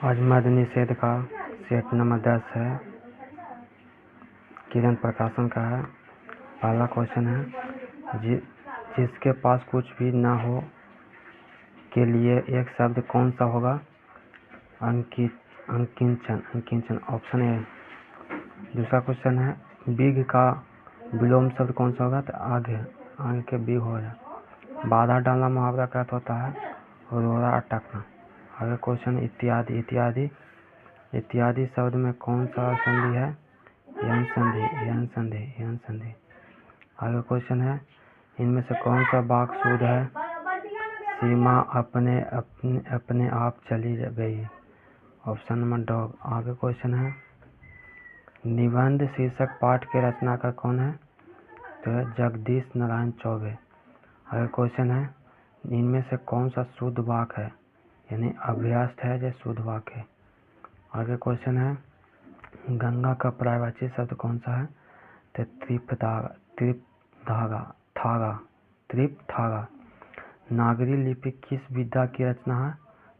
आज मद्य निषेध का सेट नंबर 10 है, किरण प्रकाशन का है। पहला क्वेश्चन है, जिसके पास कुछ भी न हो के लिए एक शब्द कौन सा होगा? अंकिंचन ऑप्शन ए। दूसरा क्वेश्चन है, बिग का विलोम शब्द कौन सा होगा? तो आगे के बिग हो जाए। बाधा डालना मुहावरा का अर्थ होता है रोड़ा अटकना। आगे क्वेश्चन, इत्यादि शब्द में कौन सा संधि है? यन संधि। आगे क्वेश्चन है, इनमें से कौन सा वाक्य शुद्ध है? सीमा अपने आप चली गई। Option number dog. आगे क्वेश्चन है, निबंध शीर्षक पाठ के रचनाकार कौन है? तो जगदीश नारायण चौबे। आगे क्वेश्चन है, इनमें से कौन सा शुद्ध वाक्य है? यानी अभ्यस्त है जो शुद्ध वाक्य है। आगे क्वेश्चन है, गंगा का पर्यायवाची शब्द कौन सा है? तो त्रिपथागा। नागरी लिपि किस विधा की रचना है?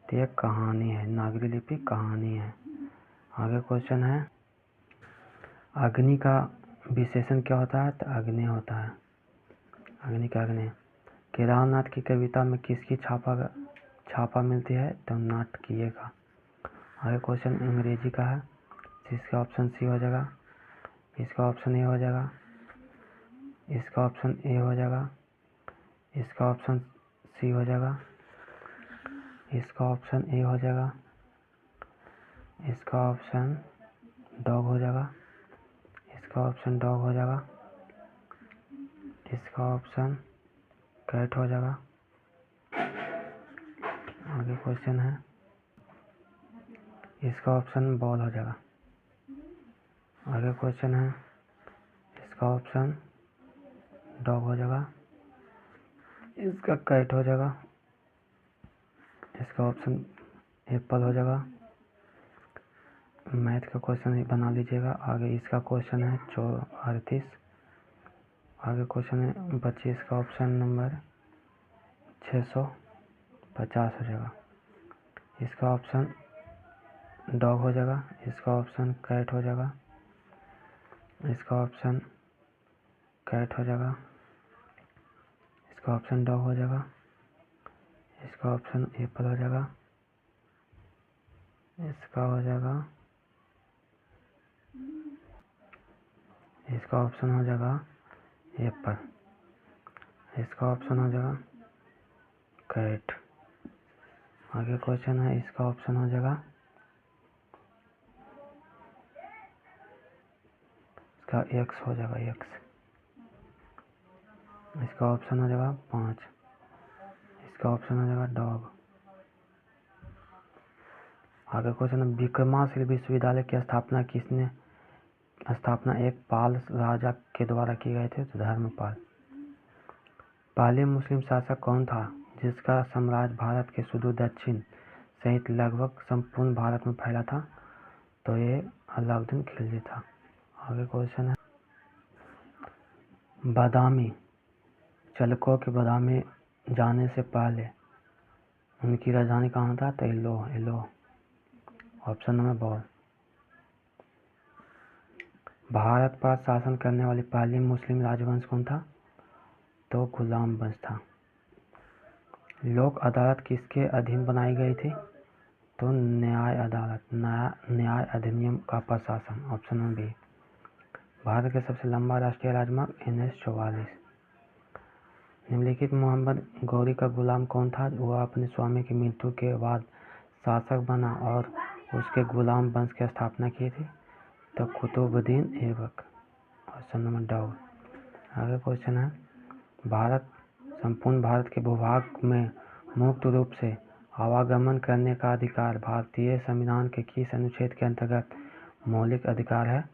तो यह कहानी है, नागरी लिपि कहानी है। आगे क्वेश्चन है, अग्नि का विशेषण क्या होता है? तो अग्नि होता है, अग्नि। केदारनाथ की कविता में किसकी छापा मिलती है? तो नाटकीय का। आगे क्वेश्चन अंग्रेजी का है, जिसका ऑप्शन सी हो जाएगा, इसका ऑप्शन ए हो जाएगा, इसका ऑप्शन ए हो जाएगा, इसका ऑप्शन सी हो जाएगा, इसका ऑप्शन ए हो जाएगा, इसका ऑप्शन डॉग हो जाएगा, इसका ऑप्शन डॉग हो जाएगा, इसका ऑप्शन कैट हो जाएगा। आगे क्वेश्चन है, इसका ऑप्शन बॉल हो जाएगा। आगे क्वेश्चन है, इसका ऑप्शन डॉग हो जाएगा, इसका कैट हो जाएगा, इसका ऑप्शन एप्पल हो जाएगा। मैथ का क्वेश्चन बना लीजिएगा। आगे इसका क्वेश्चन है 38। आगे क्वेश्चन है 25 का ऑप्शन नंबर 650 हो जाएगा। इसका ऑप्शन डॉग हो जाएगा, इसका ऑप्शन कैट हो जाएगा, इसका ऑप्शन कैट हो जाएगा, इसका ऑप्शन डॉग हो जाएगा, इसका ऑप्शन एप्पल हो जाएगा, इसका हो जाएगा, इसका ऑप्शन हो जाएगा एप्पल, इसका ऑप्शन हो जाएगा कैट। आगे क्वेश्चन है, इसका ऑप्शन हो जाएगा, इसका एक्स हो जाएगा, एक्स। इसका ऑप्शन हो जाएगा 5, इसका ऑप्शन हो जाएगा डॉग। आगे क्वेश्चन है, विक्रमाशील विश्वविद्यालय की स्थापना एक पाल राजा के द्वारा की गई थी? तो धर्मपाल। पहले मुस्लिम शासक कौन था जिसका साम्राज्य भारत के सुदूर दक्षिण सहित लगभग संपूर्ण भारत में फैला था? तो ये अलाउद्दीन खिलजी था। आगे क्वेश्चन है, बादामी चालुक्यों के बादामी जाने से पहले उनकी राजधानी कहाँ था? तो इल्लो। Option number ball. भारत पर शासन करने वाली पहली मुस्लिम राजवंश कौन था? तो गुलाम वंश था। लोक अदालत किसके अधीन बनाई गई थी? तो न्याय अदालत, न्याय अधिनियम का प्रशासन। Option number B. भारत का सबसे लंबा राष्ट्रीय राजमार्ग NH 44। निम्नलिखित मोहम्मद गौरी का गुलाम कौन था? वह अपने स्वामी की मृत्यु के बाद शासक बना और उसके गुलाम वंश की स्थापना की थी? तो Qutubuddin Aibak. Option number dog. आगे क्वेश्चन है, संपूर्ण भारत के भूभाग में मुक्त रूप से आवागमन करने का अधिकार भारतीय संविधान के किस अनुच्छेद के अंतर्गत मौलिक अधिकार है?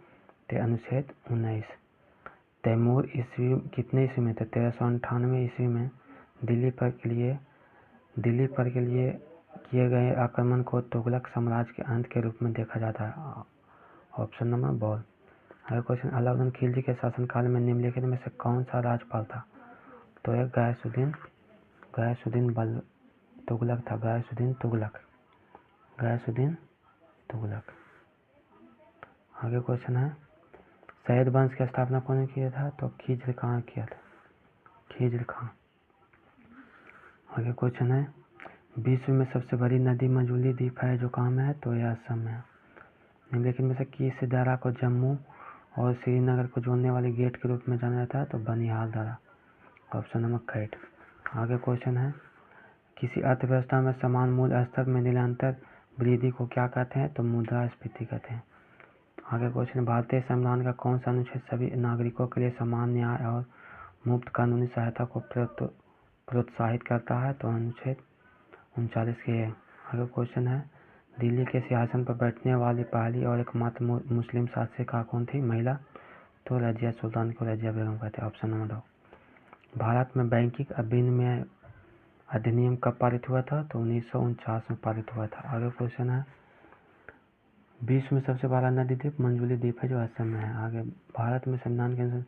तो अनुच्छेद 19। तैमूर कितने ईस्वी में? तो 1398 ईस्वी में दिल्ली पर के लिए किए गए आक्रमण को तुगलक साम्राज्य के अंत के रूप में देखा जाता है। Option number ball. अगला क्वेश्चन, अलाउद्दीन खिलजी के शासनकाल में निम्नलिखित में से कौन सा राज्यपाल था? तो यह गयासुद्दीन तुगलक था। गयासुद्दीन तुगलक। आगे क्वेश्चन है, सैयद वंश की स्थापना कौन किया था? तो खिज्र खां किया था, खिज्र खां। आगे क्वेश्चन है, विश्व में सबसे बड़ी नदी मजुली द्वीप है जो कहाँ में है? तो यह असम में है। निम्नलिखित में से किस दर्रा को जम्मू और श्रीनगर को जोड़ने वाले गेट के रूप में जाना जाता है? तो बनिहाल दर्रा। Option number cat. आगे क्वेश्चन है, किसी अर्थव्यवस्था में समान मूल्य स्तर में निरंतर वृद्धि को क्या कहते हैं? तो मुद्रास्फीति कहते हैं। आगे क्वेश्चन, भारतीय संविधान का कौन सा अनुच्छेद सभी नागरिकों के लिए समान न्याय और मुफ्त कानूनी सहायता को प्रोत्साहित करता है? तो अनुच्छेद 39 के है। आगे क्वेश्चन है, दिल्ली के सिंहासन पर बैठने वाली पहली और एकमात्र मुस्लिम शासिका कौन थी? महिला? तो रजिया सुल्तान को रजिया बेगम कहते हैं। Option number 2। भारत में बैंकिंग विनिमय अधिनियम कब पारित हुआ था? तो 1949 में पारित हुआ था। आगे क्वेश्चन है, विश्व में सबसे बड़ा नदी द्वीप मंजुली द्वीप है जो असम में है। आगे, भारत में संविधान के अनुसार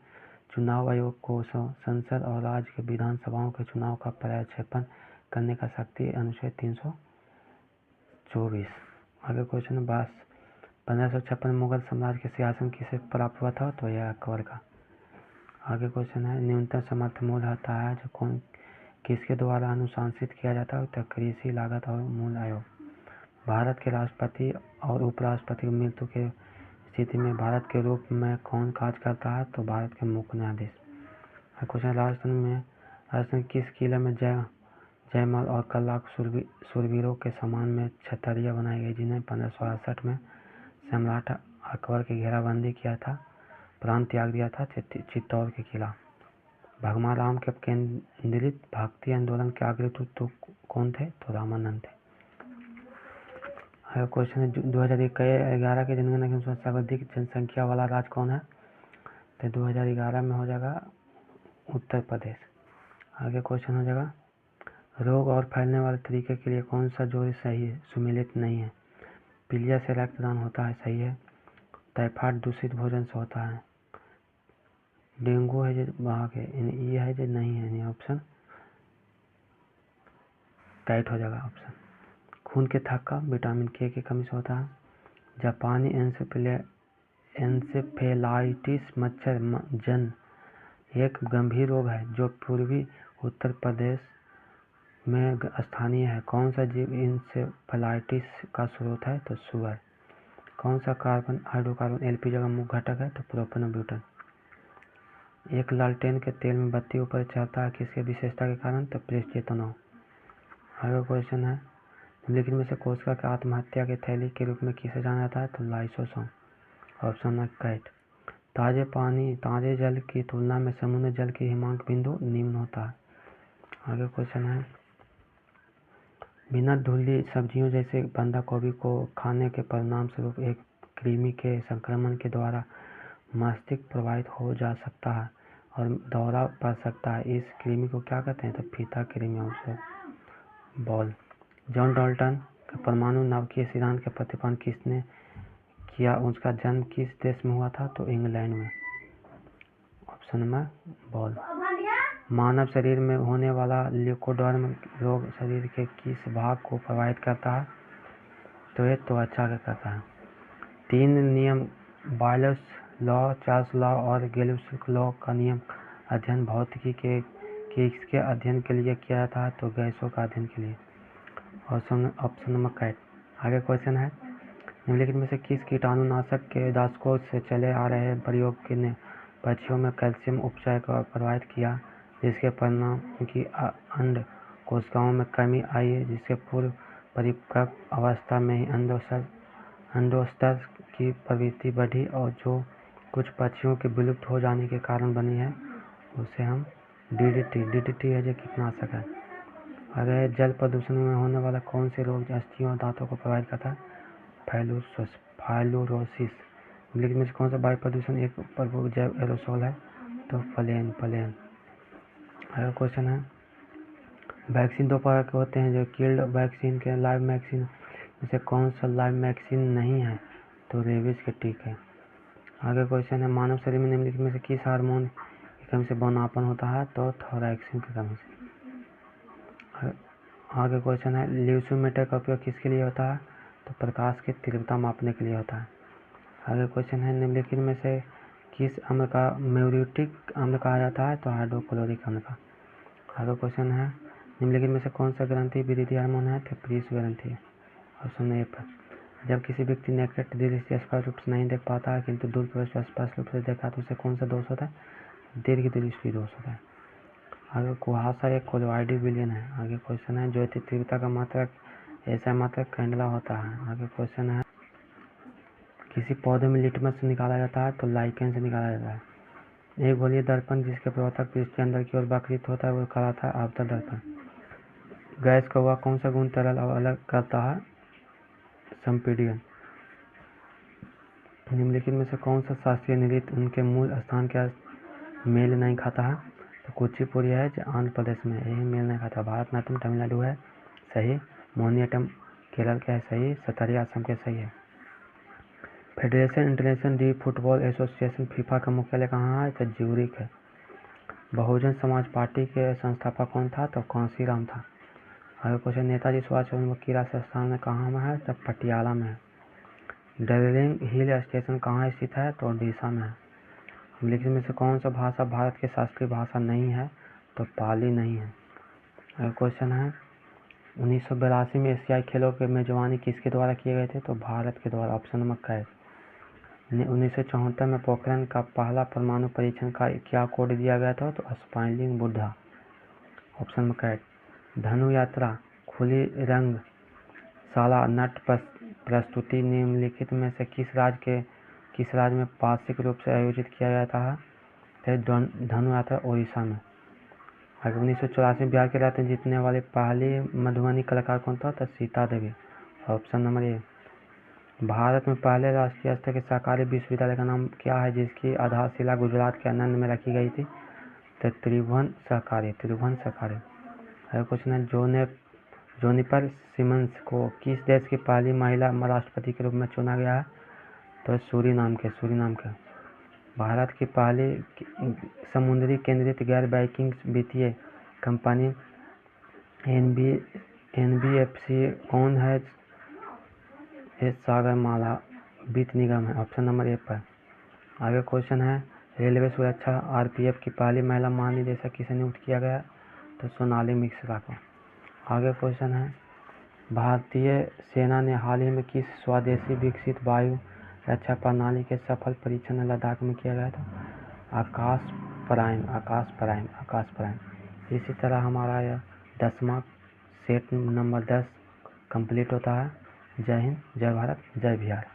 चुनाव आयोग को संसद और राज्य के विधानसभाओं के चुनाव का प्रक्षेपण करने का शक्ति अनुच्छेद 324। आगे क्वेश्चन है, 1556 मुगल साम्राज्य के सिंहासन किसे प्राप्त हुआ था? तो यह अकबर का। आगे क्वेश्चन है, न्यूनतम समर्थन मूल्य होता है जो कौन किसके द्वारा अनुशंसित किया जाता है? तो कृषि लागत और मूल्य आयोग। भारत के राष्ट्रपति और उपराष्ट्रपति की मृत्यु की स्थिति में भारत के रूप में कौन कार्य करता है? तो भारत के मुख्य न्यायाधीश। क्वेश्चन, राजस्थान किस किले में जयमल और कल्ला शूरवीरों के सम्मान में छतरियाँ बनाई गई जिन्हें 1568 में सम्राट अकबर की घेराबंदी किया था, प्राण त्याग दिया था? चित्तौड़ के किला। भगवान राम के केंद्रित भक्ति आंदोलन के अग्रदूत तो कौन थे? तो रामानंद थे। क्वेश्चन है, 2011 के जनगणना के अनुसार सर्वाधिक जनसंख्या वाला राज्य कौन है? तो 2011 में हो जाएगा उत्तर प्रदेश। आगे क्वेश्चन हो जाएगा, रोग और फैलने वाले तरीके के लिए कौन सा जोड़ी सही है, सुमेलित नहीं है? पीलिया से रक्तदान होता है, सही है। टाइफाइड दूषित भोजन से होता है। डेंगू है जो भाग है, ये है जो नहीं है, ऑप्शन टाइट हो जाएगा ऑप्शन। खून के थक्का विटामिन के की कमी से होता है। जापानी एन्सेफेलाइटिस मच्छर जन एक गंभीर रोग है जो पूर्वी उत्तर प्रदेश में स्थानीय है। कौन सा जीव इंसेफेलाइटिस का स्रोत है? तो सुअर। कौन सा कार्बन हाइड्रोकार्बन एलपीजी का मुख्य घटक है? तो प्रोपेन और ब्यूटेन। एक लालटेन के तेल में बत्ती ऊपर चढ़ता है किसके विशेषता के कारण? तो पृष्ठीय तनाव। आगे क्वेश्चन है, निम्नलिखित में से कोशिका के आत्महत्या के थैली के रूप में किसे जाना जाता है? तो लाइसोसोम। ऑप्शन है कैट। ताजे जल की तुलना में समुद्र जल की हिमांक बिंदु निम्न होता है। आगे क्वेश्चन है, बिना धुली सब्जियों जैसे बंधा गोभी को खाने के परिणाम स्वरूप एक कृमि के संक्रमण के द्वारा मस्तिष्क प्रभावित हो जा सकता है और दौरा पड़ सकता है। इस कृमि को क्या कहते हैं? तो फीता कृमि। Option ball. जॉन डाल्टन का परमाणु नाभिकीय सिद्धांत का प्रतिपादन किसने किया? उसका जन्म किस देश में हुआ था? तो इंग्लैंड में। Option number ball. मानव शरीर में होने वाला ल्यूकोडर्म रोग शरीर के किस भाग को प्रभावित करता है? तो ये त्वचा का करता है। 3 नियम बॉयल्स लॉ, चार्ल्स लॉ और गैलिलियो लॉ का नियम अध्ययन भौतिकी के किसके अध्ययन के लिए किया जाता है? तो गैसों का अध्ययन के लिए। Option number cat. आगे क्वेश्चन है, निम्नलिखित में से किस कीटाणुनाशक के दशकों से चले आ रहे प्रयोग ने पक्षियों में कैल्शियम उपचय को प्रभावित किया जिसके परिणाम की अंड कोशिकाओं में कमी आई है, जिससे पूर्व परिपक्व अवस्था में ही अंडोस्तर की प्रवृत्ति बढ़ी और जो कुछ पक्षियों के विलुप्त हो जाने के कारण बनी है, उसे हम डीडीटी है जो कीटनाशक है। अगर जल प्रदूषण में होने वाला कौन से रोग अस्थियों और दांतों को प्रभावित करता है? फाइलोरोसिस। लेकिन में कौन सा वायु प्रदूषण एक प्रमुख जैव एरोसोल है? तो प्लेन। अगला क्वेश्चन है, वैक्सीन 2 प्रकार के होते हैं जो किल्ड वैक्सीन के लाइव वैक्सीन जैसे कौन सा लाइव वैक्सीन नहीं है? तो रेबीज के टीके। आगे क्वेश्चन है, मानव शरीर में निम्नलिखित में से किस हार्मोन की कमी से बौनापन होता है? तो थायरॉक्सिन की कमी से। आगे क्वेश्चन है, ल्यूसीमीटर का उपयोग किसके लिए होता है? तो प्रकाश की तीव्रता मापने के लिए होता है। आगे क्वेश्चन है, निम्नलिखित में से किस अम्ल का म्यूरेटिक अम्ल कहा जाता है? तो हाइड्रोक्लोरिक अम्ल का। आगे क्वेश्चन है, निम्नलिखित में से कौन सा ग्रंथि वृद्धि हार्मोन है? तो प्रीस ग्रंथि है। ऑप्शन ए पर। जब किसी व्यक्ति नेकेड दृष्टि से स्पष्ट रूप से नहीं देख पाता है किंतु दूर से स्पष्ट रूप से देखा तो उसे कौन सा दोष होता है? दीर्घ दृष्टि दोष होता है। आगे कुहासा एक कोलॉइडी विलयन है। आगे क्वेश्चन है, ज्योति तीव्रता का मात्रक ऐसा मात्रक कैंडला होता है। आगे क्वेश्चन है, किसी पौधे में लिटमस से निकाला जाता है? तो लाइकेन से निकाला जाता है। एक गोलीय दर्पण जिसके प्रवर्तक पृष्ठ अंदर की ओर वक्रित होता है वो कहलाता है अवतल दर्पण। गैस का हुआ कौन सा गुण तरल और अलग करता है? संपीड़न। निम्नलिखित में से कौन सा शास्त्रीय नृत्य उनके मूल स्थान के मेल नहीं खाता है? तो कुचिपुड़ी है जो आंध्र प्रदेश में, यही मेल नहीं खाता। भारतनाट्यम तमिलनाडु है, सही। मोहिनीअट्टम केरल का है, सही। सतारी असम के, सही है। Federation international D football association FIFA का मुख्यालय कहाँ है? तो ज्यूरिख है। बहुजन समाज पार्टी के संस्थापक कौन था? तो कांशीराम था। आगे क्वेश्चन, नेताजी सुभाष चंद्र बोस की राष्ट्रीय राजधानी कहाँ में है? तो पटियाला में है। डार्जिलिंग हिल स्टेशन कहाँ स्थित है? तो ओडिशा में है। निम्नलिखित में से कौन सा भाषा भारत की शास्त्रीय भाषा नहीं है? तो पाली नहीं है। अगला क्वेश्चन है, 1982 में एशियाई खेलों की मेजबानी किसके द्वारा किए गए थे? तो भारत के द्वारा। ऑप्शन नंबर क। 1974 में पोखरण का पहला परमाणु परीक्षण का क्या कोड दिया गया था? तो स्पाइलिंग बुद्धा। ऑप्शन नंबर क। धनु यात्रा, खुली रंगशाला, नट प्रस्तुति निम्नलिखित में से किस राज्य में वार्षिक रूप से आयोजित किया जाता है? तो धनु यात्रा ओडिशा में। आगे 1984 में बिहार के रत्न जीतने वाली पहली मधुबनी कलाकार कौन था? तो Sita Devi. Option number A. Bharat में पहले राष्ट्रीय स्तर के सरकारी विश्वविद्यालय का नाम क्या है जिसकी आधारशिला गुजरात के आनंद में रखी गई थी? तो त्रिभुवन सहकारी। अगला क्वेश्चन है, जोनिपर सिमन्स को किस देश की पहली महिला राष्ट्रपति के रूप में चुना गया है? तो सूरीनाम के। भारत की पहली समुद्री केंद्रित गैर बैंकिंग वित्तीय कंपनी एनबीएफसी कौन है? ये सागरमाला वित्त निगम है। ऑप्शन नंबर ए पर। आगे क्वेश्चन है, रेलवे सुरक्षा आरपीएफ की पहली महिला महानिदेशक किसे नियुक्त किया गया? तो सोनाली मिश्रा को। आगे क्वेश्चन है, भारतीय सेना ने हाल ही में किस स्वदेशी विकसित वायु रक्षा प्रणाली के सफल परीक्षण लद्दाख में किया गया था? आकाश प्राइम। इसी तरह हमारा यह 10वां सेट नंबर 10 कंप्लीट होता है। जय हिंद, जय भारत, जय बिहार।